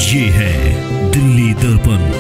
ये है दिल्ली दर्पण।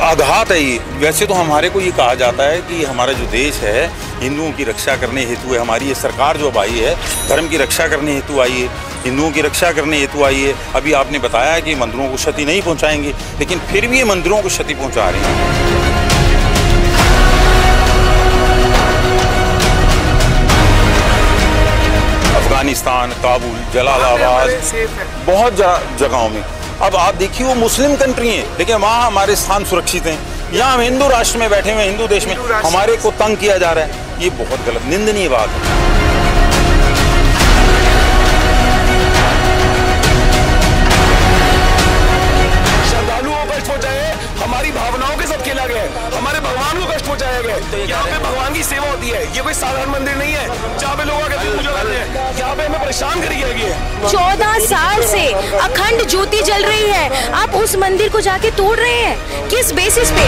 आघात है ये। वैसे तो हमारे को ये कहा जाता है कि हमारा जो देश है हिंदुओं की रक्षा करने हेतु है। हमारी ये सरकार जो अब आई है धर्म की रक्षा करने हेतु आई है, हिंदुओं की रक्षा करने हेतु आई है। अभी आपने बताया कि मंदिरों को क्षति नहीं पहुंचाएंगे, लेकिन फिर भी ये मंदिरों को क्षति पहुंचा रहे हैं। अफगानिस्तान, काबुल, जलालाबाद, बहुत जगहों में। अब आप देखिए वो मुस्लिम कंट्री है, लेकिन वहाँ हमारे स्थान सुरक्षित हैं। यहाँ हम हिंदू राष्ट्र में बैठे हुए हैं, हिंदू देश में हमारे को तंग किया जा रहा है। ये बहुत गलत, निंदनीय बात है। श्रद्धालुओं को कष्ट पहुंचाए, हमारी भावनाओं के साथ खेला गया है, हमारे भगवान को कष्ट पहुंचाया गया है। यहाँ पे भगवान की सेवा होती है, ये कोई साधारण मंदिर नहीं है जहाँ पे लोग आके पूजा करते हैं। यहाँ पे हमें परेशान करी गई है। 14 साल से अखंड ज्योति जल रही है, आप उस मंदिर को जाके तोड़ रहे हैं, किस बेसिस पे?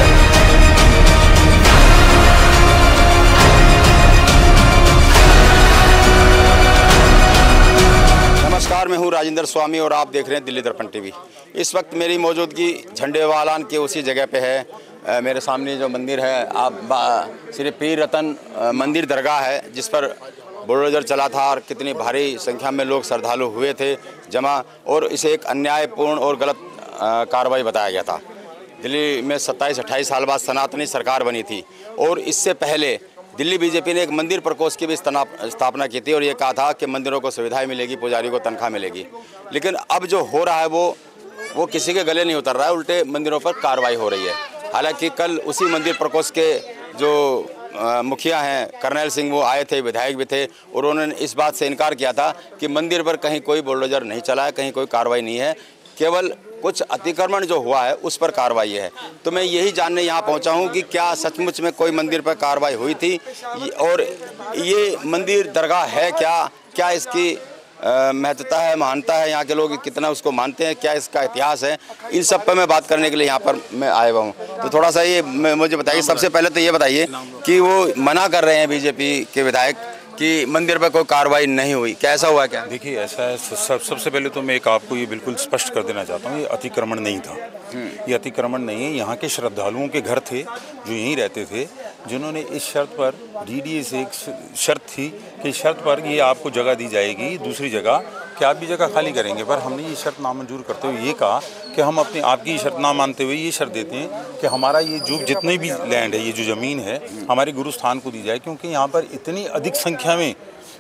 नमस्कार, मैं हूं राजेंद्र स्वामी और आप देख रहे हैं दिल्ली दर्पण टीवी। इस वक्त मेरी मौजूदगी झंडे वालान के उसी जगह पे है। मेरे सामने जो मंदिर है आप श्री पीर रतन मंदिर दरगाह है, जिस पर बुलडोजर चला था और कितनी भारी संख्या में लोग श्रद्धालु हुए थे जमा, और इसे एक अन्यायपूर्ण और गलत कार्रवाई बताया गया था। दिल्ली में 27-28 साल बाद सनातनी सरकार बनी थी और इससे पहले दिल्ली बीजेपी ने एक मंदिर प्रकोष्ठ की भी स्थापना की थी और ये कहा था कि मंदिरों को सुविधाएं मिलेगी, पुजारी को तनख्वाह मिलेगी। लेकिन अब जो हो रहा है वो किसी के गले नहीं उतर रहा है, उल्टे मंदिरों पर कार्रवाई हो रही है। हालांकि कल उसी मंदिर प्रकोष्ठ के जो मुखिया हैं कर्नैल सिंह, वो आए थे, विधायक भी थे, और उन्होंने इस बात से इनकार किया था कि मंदिर पर कहीं कोई बुलडोजर नहीं चला है, कहीं कोई कार्रवाई नहीं है, केवल कुछ अतिक्रमण जो हुआ है उस पर कार्रवाई है। तो मैं यही जानने यहाँ पहुँचा हूँ कि क्या सचमुच में कोई मंदिर पर कार्रवाई हुई थी और ये मंदिर दरगाह है क्या इसकी महत्वता है, महानता है, यहाँ के लोग कितना उसको मानते हैं, क्या इसका इतिहास है, इन सब पर मैं बात करने के लिए यहाँ पर मैं आया हुआ हूँ। तो थोड़ा सा ये मुझे बताइए, सबसे पहले तो ये बताइए कि वो मना कर रहे हैं बीजेपी के विधायक कि मंदिर पर कोई कार्रवाई नहीं हुई, क्या ऐसा हुआ क्या? देखिए ऐसा है, सबसे पहले तो मैं एक आपको ये बिल्कुल स्पष्ट कर देना चाहता हूँ, ये अतिक्रमण नहीं था। ये अतिक्रमण नहीं है, यहाँ के श्रद्धालुओं के घर थे जो यहीं रहते थे, जिन्होंने इस शर्त पर डीडीए से एक शर्त थी कि शर्त पर ये आपको जगह दी जाएगी दूसरी जगह कि आप भी जगह खाली करेंगे। पर हमने ये शर्त नामंजूर करते हुए ये कहा कि हम अपनी आपकी शर्त ना मानते हुए ये शर्त देते हैं कि हमारा ये जो जितने भी लैंड है, ये जो ज़मीन है, हमारे गुरु स्थान को दी जाए, क्योंकि यहाँ पर इतनी अधिक संख्या में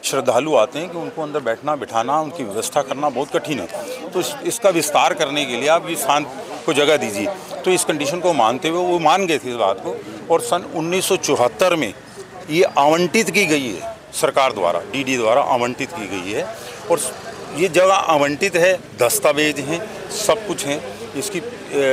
श्रद्धालु आते हैं कि उनको अंदर बैठना बिठाना, उनकी व्यवस्था करना बहुत कठिन है। तो इसका विस्तार करने के लिए आप ये स्थान को जगह दीजिए। तो इस कंडीशन को मानते हुए वो मान गए थे इस बात को, और सन 1974 में ये आवंटित की गई है सरकार द्वारा, डीडी द्वारा आवंटित की गई है। और ये जगह आवंटित है, दस्तावेज हैं, सब कुछ हैं, इसकी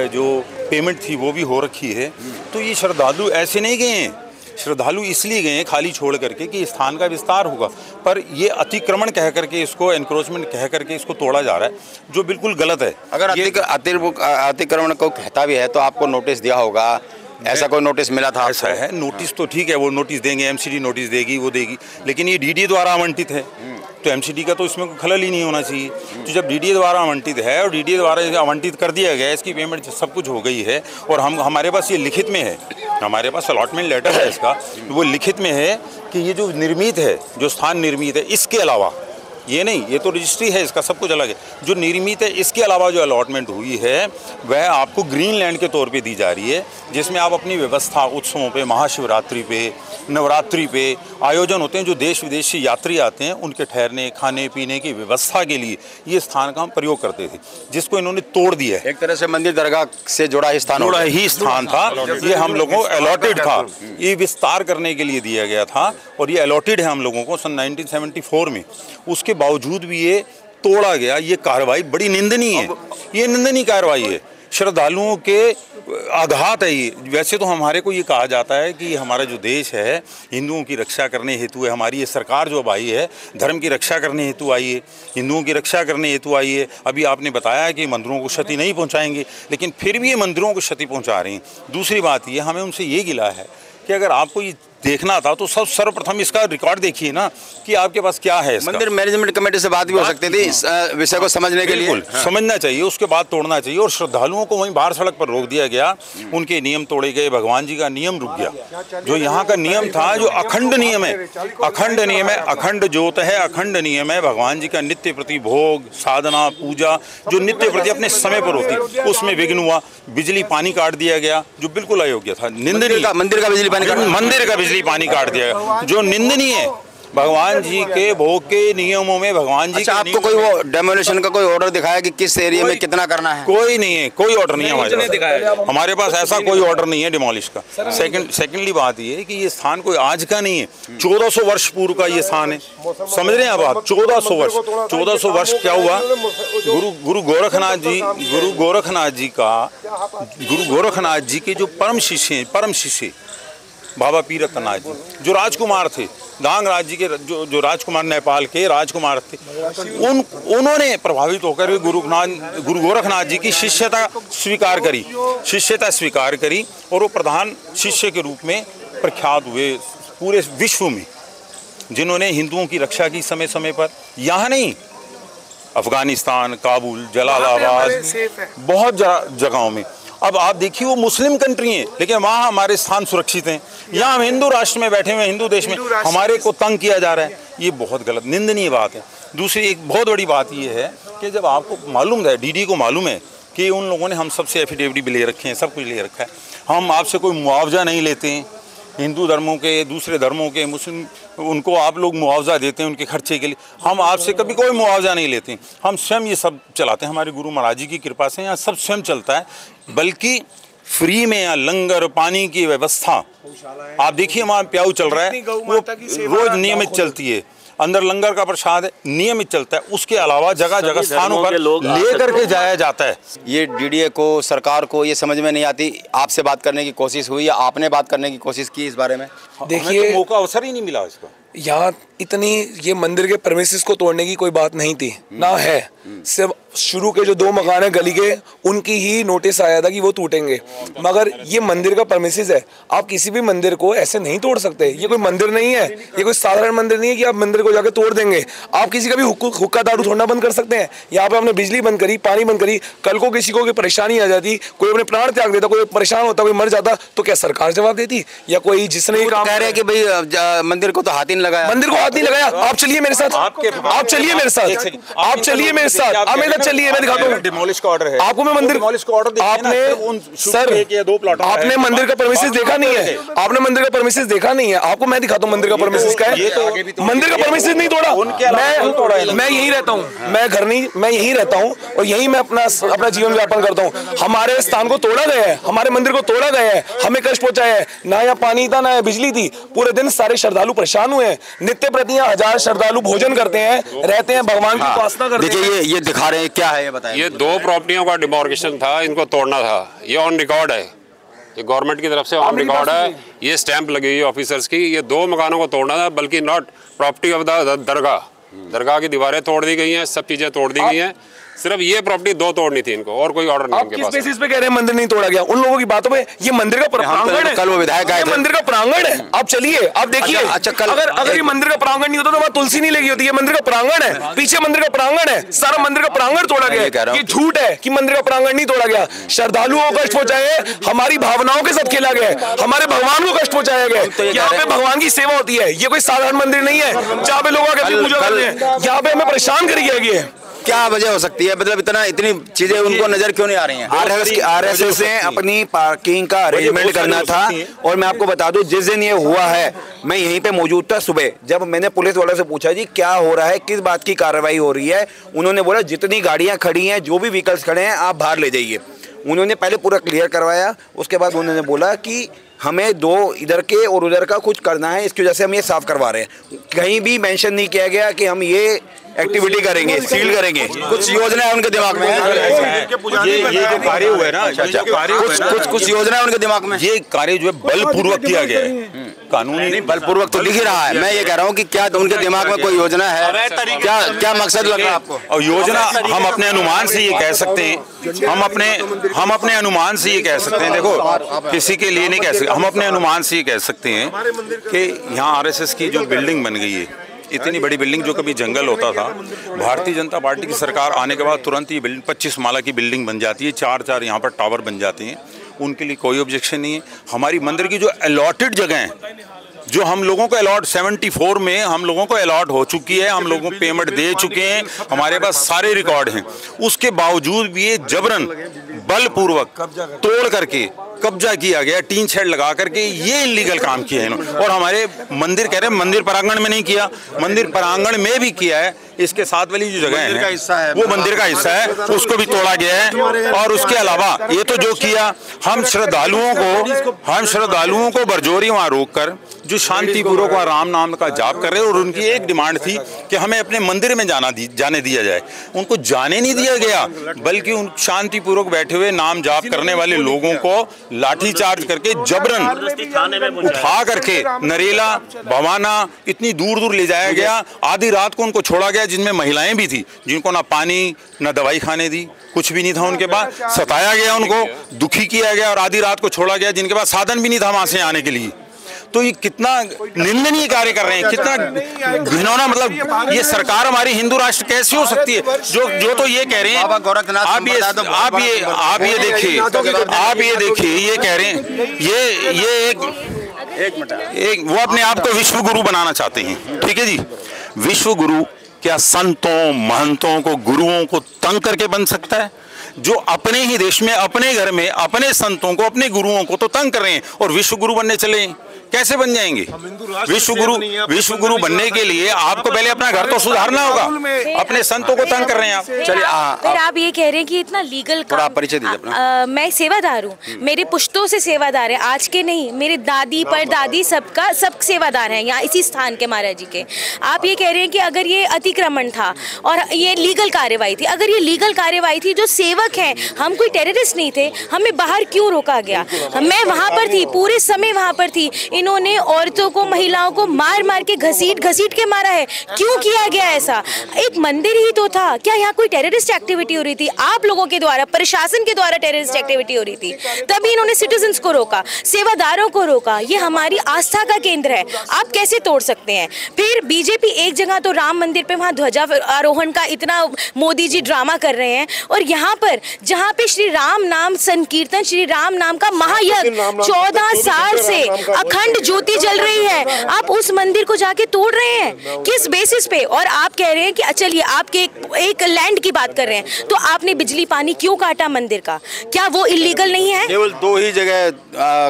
जो पेमेंट थी वो भी हो रखी है। तो ये श्रद्धालु ऐसे नहीं गए हैं, श्रद्धालु इसलिए गए हैं खाली छोड़ करके कि स्थान का विस्तार होगा, पर ये अतिक्रमण कह करके, इसको एनक्रोचमेंट कह करके इसको तोड़ा जा रहा है, जो बिल्कुल गलत है। अगर अतिक्रमण को कहता भी है तो आपको नोटिस दिया होगा, ऐसा कोई नोटिस मिला था? ऐसा है, नोटिस तो ठीक है, वो नोटिस देंगे, एमसीडी नोटिस देगी, वो देगी, लेकिन ये डीडी द्वारा आवंटित है तो एमसीडी का तो इसमें कोई खलल ही नहीं होना चाहिए। तो जब डीडी द्वारा आवंटित है और डीडी द्वारा आवंटित कर दिया गया, इसकी पेमेंट सब कुछ हो गई है, और हमारे पास ये लिखित में है, हमारे पास अलॉटमेंट लेटर है इसका, वो लिखित में है कि ये जो निर्मित है, जो स्थान निर्मित है, इसके अलावा ये नहीं, ये तो रजिस्ट्री है, इसका सब कुछ अलग है, जो निर्मित है इसके अलावा जो अलॉटमेंट हुई है वह आपको ग्रीन लैंड के तौर पे दी जा रही है, जिसमें आप अपनी व्यवस्था उत्सवों पे, महाशिवरात्रि पे, नवरात्रि पे आयोजन होते हैं, जो देश विदेश से यात्री आते हैं, उनके ठहरने खाने पीने की व्यवस्था के लिए ये स्थान का हम प्रयोग करते थे, जिसको इन्होंने तोड़ दिया है। एक तरह से मंदिर दरगाह से जुड़ा ही स्थान था, ये हम लोगों को अलॉटेड था, ये विस्तार करने के लिए दिया गया था, और ये अलॉटेड है हम लोगों को सन 1974 में। उसके बावजूद भी ये तोड़ा गया, ये कार्रवाई बड़ी निंदनीय है, ये निंदनीय कार्रवाई है। श्रद्धालुओं के आघात है ये। वैसे तो हमारे को ये कहा जाता है कि हमारा जो देश है हिंदुओं की रक्षा करने हेतु है, हमारी ये सरकार जो अब आई है धर्म की रक्षा करने हेतु आई है, हिंदुओं की रक्षा करने हेतु आई है। अभी आपने बताया कि मंदिरों को क्षति नहीं पहुंचाएंगे, लेकिन फिर भी ये मंदिरों को क्षति पहुंचा रही हैं। दूसरी बात ये, हमें उनसे ये गिला है कि अगर आपको ये देखना था तो सर्वप्रथम इसका रिकॉर्ड देखिए ना कि आपके पास क्या है। मंदिर मैनेजमेंट कमेटी से बात भी हो सकती थी इस विषय को समझने के लिए। समझना चाहिए, उसके बाद तोड़ना चाहिए। और श्रद्धालुओं को वहीं बाहर सड़क पर रोक दिया गया, उनके नियम तोड़े गए, भगवान जी का नियम रुक गया। जो यहाँ का नियम था, जो अखंड नियम है, अखंड नियम है, अखंड ज्योत है, अखंड नियम है, भगवान जी का नित्य प्रति भोग साधना पूजा जो नित्य प्रति अपने समय पर होती, उसमें विघ्न हुआ। बिजली पानी काट दिया गया जो बिल्कुल अयोग्य था, निंदनीय। मंदिर का बिजली पानी काट दिया जो निंदनीय है। भगवान जी के भोग के नियमों में भगवान जी। अच्छा, आपको कोई वो डेमोलिशन का कोई ऑर्डर दिखाया कि किस एरिया में कितना करना है? कोई नहीं है, कोई ऑर्डर नहीं है हमारे पास ऐसा कोई ऑर्डर नहीं है डिमोलिश का। सेकंडली बात ये है कि ये स्थान कोई आज का नहीं है, 1400 वर्ष पूर्व का ये स्थान है। समझ रहे हैं अब आप? 1400 वर्ष क्या हुआ? गुरु गोरखनाथ जी के जो परम शिष्य बाबा पीर रतननाथ जी, जो राजकुमार थे, डांग राज्य के जो राजकुमार, नेपाल के राजकुमार थे, उन्होंने प्रभावित होकर गुरु गोरखनाथ जी की शिष्यता स्वीकार करी और वो प्रधान शिष्य के रूप में प्रख्यात हुए पूरे विश्व में, जिन्होंने हिंदुओं की रक्षा की समय समय पर। यहाँ नहीं, अफगानिस्तान, काबुल, जलालाबाद, बहुत जगहों में। अब आप देखिए वो मुस्लिम कंट्री है, लेकिन वहाँ हमारे स्थान सुरक्षित हैं। यहाँ हम हिंदू राष्ट्र में बैठे हुए, हिंदू देश में हमारे को तंग किया जा रहा है। ये बहुत गलत, निंदनीय बात है। दूसरी एक बहुत बड़ी बात ये है कि जब आपको मालूम है, डीडी को मालूम है कि उन लोगों ने हम सबसे एफिडेविट भी ले रखे हैं, सब कुछ ले रखा है, हम आपसे कोई मुआवजा नहीं लेते हैं। हिंदू धर्मों के, दूसरे धर्मों के, मुस्लिम, उनको आप लोग मुआवजा देते हैं उनके खर्चे के लिए, हम आपसे कभी कोई मुआवजा नहीं लेते हैं। हम स्वयं ये सब चलाते हैं, हमारे गुरु महाराज जी की कृपा से यहाँ सब स्वयं चलता है। बल्कि फ्री में यहाँ लंगर पानी की व्यवस्था आप देखिए, वहाँ प्याऊ चल रहा है, वो रोज नियमित चलती है। अंदर लंगर का प्रसाद है, नियमित चलता है। उसके अलावा जगह जगह स्थानों पर ले करके जाया जाता है। ये डीडीए को, सरकार को ये समझ में नहीं आती। आपसे बात करने की कोशिश हुई या आपने बात करने की कोशिश की इस बारे में? देखिए, तो मौका अवसर ही नहीं मिला इसका। यहाँ इतनी ये मंदिर के प्रेमिसेस को तोड़ने की कोई बात नहीं थी, ना है। सिर्फ शुरू के जो 2 मकान है गली के, उनकी ही नोटिस आया था कि वो टूटेंगे, मगर ये मंदिर का प्रेमिसेस है। आप किसी भी मंदिर को ऐसे नहीं तोड़ सकते। ये कोई मंदिर नहीं है, ये कोई साधारण मंदिर नहीं है कि आप मंदिर को जाकर तोड़ देंगे। आप किसी का भी हुक्का दारू थोड़ा बंद कर सकते हैं। यहाँ पे हमने बिजली बंद करी, पानी बंद करी, कल को किसी को कोई परेशानी आ जाती, कोई अपने प्राण त्याग देता, कोई परेशान होता, कोई मर जाता, तो क्या सरकार जवाब देती? या कोई जिसने कह रहे हैं कि भाई मंदिर को तो हाथ ही नहीं लगाया, मंदिर को हाथ नहीं लगाया। आप चलिए मेरे साथ, आप चलिए मेरे साथ, आप चलिए मेरे साथ, आप मेरे साथ चलिए, मैं दिखाता हूँ। डिमोलिश का ऑर्डर है आपको। मैं मंदिर का ऑर्डर आपने सर, आपने मंदिर का परमिशन देखा नहीं है, आपने मंदिर का परमिशन देखा नहीं है। आपको मैं दिखाता हूँ मंदिर का परमिशन क्या है। मंदिर का परमिशन नहीं तोड़ा, मैं यही रहता हूँ, मैं घर नहीं, मैं यही रहता हूँ और यही मैं अपना जीवन व्यापन करता हूँ। हमारे स्थान को तोड़ा गया है, हमारे मंदिर को तोड़ा गया है, हमें कष्ट पहुंचाया है। ना यहाँ पानी था, ना बिजली थी। पूरे दिन सारे श्रद्धालु परेशान हुए हैं। नित्य प्रति 1000 श्रद्धालु भोजन करते हैं, रहते हैं, भगवान की उपासना करते हैं। देखिए ये दिखा रहे हैं, क्या है ये बताइए। ये 2 प्रॉपर्टियों का डिमॉर्गेशन था, इनको तोड़ना था। ये ऑन रिकॉर्ड है, ये गवर्नमेंट की तरफ से ऑन रिकॉर्ड है, ये स्टैंप लगी हुई है ऑफिसर्स की। ये 2 मकानों को तोड़ना था, बल्कि नॉट प्रॉपर्टी ऑफ द दरगाह की दीवारें तोड़ दी गई हैं, सब चीजें तोड़ दी गई हैं। सिर्फ ये प्रॉपर्टी 2 तोड़नी थी इनको, और कोई ऑर्डर नहीं इनके पास। किस बेसिस पे कह रहे हैं मंदिर नहीं तोड़ा गया? उन लोगों की बातों पे ये मंदिर का प्रांगण है। कल वो विधायक आए थे, मंदिर का प्रांगण है। आप चलिए, आप देखिए। अच्छा, अगर ये मंदिर का प्रांगण नहीं होता तो वहाँ तुलसी नहीं लगी होती। ये मंदिर का प्रांगण है, पीछे मंदिर का प्रांगण है, सारा मंदिर का प्रांगण तोड़ा गया। ये झूठ है कि मंदिर का प्रांगण नहीं तोड़ा गया। श्रद्धालुओं को कष्ट पहुंचाया, हमारी भावनाओं के साथ खेला गया, हमारे भगवान को कष्ट पहुंचाया गया। यहाँ पे भगवान की सेवा होती है, ये कोई साधारण मंदिर नहीं है जहाँ पे लोग आकर पूजा करते हैं। यहाँ पे हमें परेशान कर दिया गया है। क्या वजह हो सकती है? मतलब इतनी चीजें उनको नजर क्यों नहीं आ रही हैं? आरएसएस से अपनी पार्किंग का अरेंजमेंट करना था। और मैं आपको बता दूं, जिस दिन ये हुआ है मैं यहीं पे मौजूद था सुबह। जब मैंने पुलिस वालों से पूछा जी क्या हो रहा है, किस बात की कार्रवाई हो रही है, उन्होंने बोला जितनी गाड़ियां खड़ी हैं, जो भी व्हीकल्स खड़े हैं, आप बाहर ले जाइए। उन्होंने पहले पूरा क्लियर करवाया, उसके बाद उन्होंने बोला कि हमें 2 इधर के और उधर का कुछ करना है, इसकी वजह से हम ये साफ करवा रहे हैं। कहीं भी मेंशन नहीं किया गया कि हम ये एक्टिविटी करेंगे, सील करेंगे, कुछ योजना है उनके दिमाग में? ये जो कार्य हुआ है ना, कुछ योजना है उनके दिमाग में? ये कार्य जो है बलपूर्वक किया गया है, कानूनी नहीं, बलपूर्वक तो लिख ही रहा है। मैं ये कह रहा हूँ कि क्या उनके दिमाग में कोई योजना है? क्या मकसद लग रहा है आपको? और योजना हम अपने अनुमान से ये कह सकते हैं, हम अपने अनुमान से ये कह सकते हैं, देखो किसी के लिए नहीं कह सकते, हम अपने अनुमान से ये कह सकते हैं कि यहाँ आरएसएस की जो बिल्डिंग बन गई है, इतनी बड़ी बिल्डिंग जो कभी जंगल होता था, भारतीय जनता पार्टी की सरकार आने के बाद तुरंत ये बिल्डिंग 25 माला की बिल्डिंग बन जाती है, 4 यहाँ पर टावर बन जाते हैं, उनके लिए कोई ऑब्जेक्शन नहीं है। हमारी मंदिर की जो अलॉटेड जगह है, जो हम लोगों को अलॉट 74 में हम लोगों को अलॉट हो चुकी है, हम लोगों को पेमेंट दे चुके हैं, हमारे पास सारे रिकॉर्ड हैं, उसके बावजूद भी ये जबरन बलपूर्वक तोड़ करके कब्जा किया गया, टीन शेड लगा करके ये इलीगल काम किया है इन्होंने। और हमारे मंदिर कह रहे हैं मंदिर प्रांगण में नहीं किया, मंदिर प्रांगण में भी किया है, इसके साथ वाली जो जगह है वो मंदिर का हिस्सा है, उसको भी तोड़ा गया है। और उसके अलावा ये तो जो किया, हम श्रद्धालुओं को बरजोरी वहाँ रोक कर जो शांतिपूर्वक वहाँ राम नाम का जाप कर रहे हैं, और उनकी एक डिमांड थी कि हमें अपने मंदिर में जाने दिया जाए, उनको जाने नहीं दिया गया, बल्कि उन शांतिपूर्वक बैठे हुए नाम जाप करने वाले लोगों को लाठीचार्ज करके जबरन उठा करके नरेला भवाना इतनी दूर दूर ले जाया गया। आधी रात को उनको छोड़ा गया, जिनमें महिलाएं भी थी, जिनको ना पानी ना दवाई खाने दी, कुछ भी नहीं था उनके पास, सताया गया, उनको दुखी किया गया और आधी रात को छोड़ा गया, जिनके पास साधन भी नहीं था वहां से आने के लिए। तो ये कितना निंदनीय कार्य कर रहे हैं, कितना घिनौना, मतलब ये सरकार हमारी हिंदू राष्ट्र कैसे हो सकती है? जो तो ये कह रहे हैं, आप ये देखिए, ये कह रहे हैं, ये एक वो अपने आप को विश्व गुरु बनाना चाहते हैं, ठीक है जी। विश्व गुरु क्या संतों महंतों को, गुरुओं को तंग करके बन सकता है? जो अपने ही देश में, अपने घर में, अपने संतों को, अपने गुरुओं को तो तंग कर रहे हैं, और विश्व गुरु बनने चले, कैसे बन जाएंगे? विश्व गुरु बनने के लिए आपको पहले अपना घर तो सुधारना होगा, अपने संतों को तंग कर रहे हैं आप। चलिए, अगर आप ये कह रहे हैं कि इतना लीगल काम, परिचय दीजिए अपना। मैं सेवादार हूँ, मेरे पुश्तों से सेवादार है, आज के नहीं, मेरे दादी परदादी सब सेवादार हैं यहाँ इसी स्थान के महाराज जी के। आप ये कह रहे हैं कि अगर ये अतिक्रमण था और ये लीगल कार्यवाही थी, अगर ये लीगल कार्यवाही थी, जो सेवक हैं, हम कोई टेररिस्ट नहीं थे, हमें बाहर क्यों रोका गया? मैं वहाँ पर थी, पूरे समय वहाँ पर थी, इन्होंने औरतों को, महिलाओं को मार मार के घसीट के मारा है, क्यों किया गया ऐसा? एक मंदिर ही तो था, क्या यहाँ कोई टेररिस्ट एक्टिविटी हो रही थी? आप लोगों के द्वारा, प्रशासन के द्वारा टेररिस्ट एक्टिविटी हो रही थी, तभी इन्होंने सिटीजन्स को रोका, सेवादारों को रोका। ये हमारी आस्था का केंद्र है, आप कैसे तोड़ सकते हैं? फिर बीजेपी एक जगह तो राम मंदिर पे वहाँ ध्वजारोहण का इतना मोदी जी ड्रामा कर रहे हैं, और यहाँ पर जहाँ पे श्री राम नाम संकीर्तन, श्री राम नाम का महायज्ञ 14 साल से अखंड ज्योति जल रही है, आप उस मंदिर को जाके तोड़ रहे हैं, किस बेसिस पे? और आप कह रहे हैं कि चलिए आपके एक लैंड की बात कर रहे हैं, तो आपने बिजली पानी क्यों काटा मंदिर का? क्या वो इलीगल नहीं है? केवल 2 ही जगह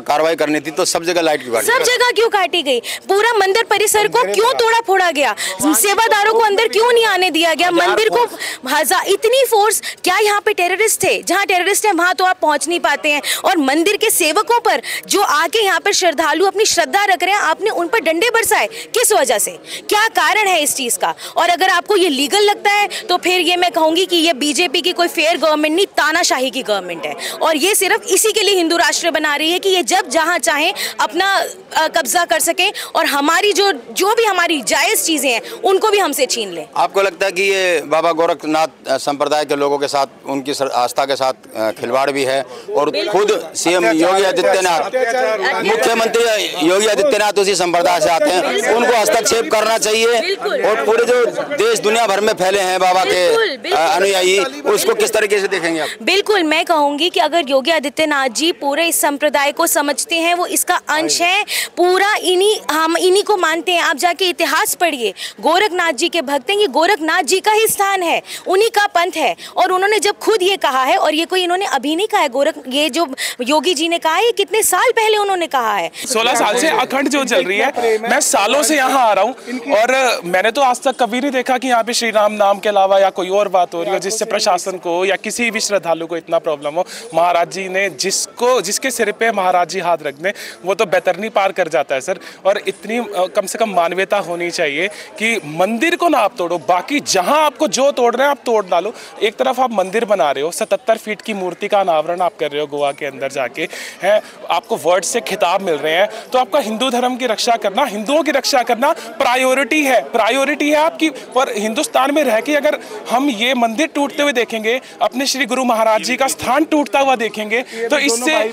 कार्रवाई करनी थी, तो सब जगह लाइट क्यों काटी? सब जगह क्यों काटी गई? पूरा मंदिर परिसर को क्यों तोड़ा फोड़ा गया? सेवादारों को अंदर क्यों नहीं आने दिया गया? मंदिर को इतनी फोर्स, क्या यहाँ पे टेररिस्ट थे? जहाँ टेररिस्ट है वहां तो आप पहुंच नहीं पाते हैं, और मंदिर के सेवकों पर जो आके यहाँ पर श्रद्धालु अपनी श्रद्धा रख रहे हैं, आपने उन पर डंडे बरसाए, किस वजह से? क्या कारण है इस चीज का? और अगर आपको ये लीगल लगता है तो फिर ये मैं कहूंगी कि ये बीजेपी की कोई फेयर गवर्नमेंट नहीं, तानाशाही की गवर्नमेंट है, और ये सिर्फ इसी के लिए हिंदू राष्ट्र बना रही है कि ये जब जहां चाहे अपना कब्जा कर सकें, और हमारी जो भी हमारी जायज चीजें हैं उनको भी हमसे छीन लें। आपको लगता है कि ये बाबा गोरखनाथ संप्रदाय के लोगों के साथ, उनकी आस्था के साथ खिलवाड़ भी है? और खुद सीएम योगी आदित्यनाथ, मुख्यमंत्री योगी आदित्यनाथ उसी संप्रदाय से आते हैं, उनको हस्तक्षेप करना चाहिए, और पूरे जो देश दुनिया भर में फैले हैं बाबा के अनुयायी, उसको किस तरीके से देखेंगे आप? बिल्कुल, मैं कहूंगी कि अगर योगी आदित्यनाथ जी पूरे इस संप्रदाय को समझते हैं, वो इसका अंश है, पूरा हम इन्हीं को मानते हैं। आप जाके इतिहास पढ़िए, गोरखनाथ जी के भक्त हैं, ये गोरखनाथ जी का ही स्थान है, उन्हीं का पंथ है, और उन्होंने जब खुद ये कहा है, और ये कोई इन्होंने अभी नहीं कहा है, ये जो योगी जी ने कहा है, ये कितने साल पहले उन्होंने कहा है, 16 साल से अखंड जो चल रही है। मैं सालों से यहाँ आ रहा हूँ और मैंने तो आज तक कभी नहीं देखा कि यहाँ पे श्री राम नाम के अलावा या कोई और बात हो रही हो जिससे प्रशासन को या किसी भी श्रद्धालु को इतना प्रॉब्लम हो। महाराज जी ने जिसके सिर पे महाराज जी हाथ रख दें वो तो बैतरनी पार कर जाता है सर। और इतनी कम से कम मानवता होनी चाहिए कि मंदिर को ना आप तोड़ो, बाकी जहाँ आपको जो तोड़ रहे हैं आप तोड़ डालो। एक तरफ आप मंदिर बना रहे हो, 77 फीट की मूर्ति का अनावरण आप कर रहे हो गोवा के अंदर जाके, है आपको वर्ड से खिताब मिल रहे हैं, तो आपका हिंदू धर्म की रक्षा करना, हिंदुओं की रक्षा करना प्रायोरिटी है आपकी। पर हिंदुस्तान में रह के अगर हम ये मंदिर टूटते हुए देखेंगे, अपने श्री गुरु महाराज जी का स्थान टूटता हुआ देखेंगे, तो इससे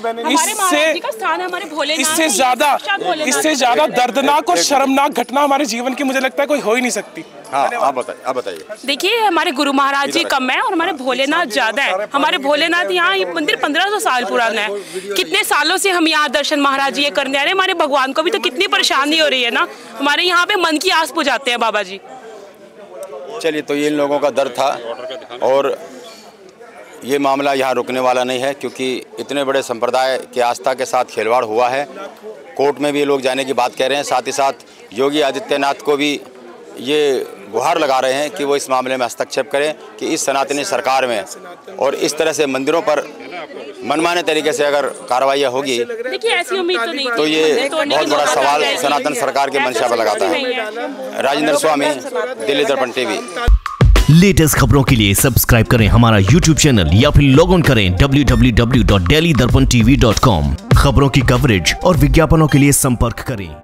ज्यादा दर्दनाक और शर्मनाक घटना हमारे जीवन की मुझे लगता है कोई हो ही नहीं सकती। हाँ, आप बताइए। देखिए, हमारे गुरु महाराज जी कम है और हमारे भोलेनाथ ज्यादा है। हमारे भोलेनाथ यहाँ ये मंदिर 1500 साल पुराना है। कितने सालों से हम यहाँ दर्शन महाराज जी ये करने आ रहे हैं। हमारे भगवान को भी तो कितनी परेशानी हो रही है ना। हमारे यहाँ पे मन की आस बुझाते हैं बाबा जी। चलिए, तो ये इन लोगों का दर्द था और ये मामला यहाँ रुकने वाला नहीं है, क्योंकि इतने बड़े संप्रदाय के आस्था के साथ खिलवाड़ हुआ है। कोर्ट में भी ये लोग जाने की बात कह रहे हैं। साथ ही साथ योगी आदित्यनाथ को भी ये गुहार लगा रहे हैं कि वो इस मामले में हस्तक्षेप करें कि इस सनातनी सरकार में और इस तरह से मंदिरों पर मनमाने तरीके से अगर कार्रवाई होगी, देखिए ऐसी उम्मीद तो नहीं, तो ये बहुत बड़ा सवाल सनातन सरकार के मंशा पर लगाता है। राजेंद्र स्वामी, दिल्ली दर्पण टीवी। लेटेस्ट खबरों के लिए सब्सक्राइब करें हमारा YouTube चैनल या फिर लॉग ऑन करें www.delhidarpantv.com। खबरों की कवरेज और विज्ञापनों के लिए संपर्क करें।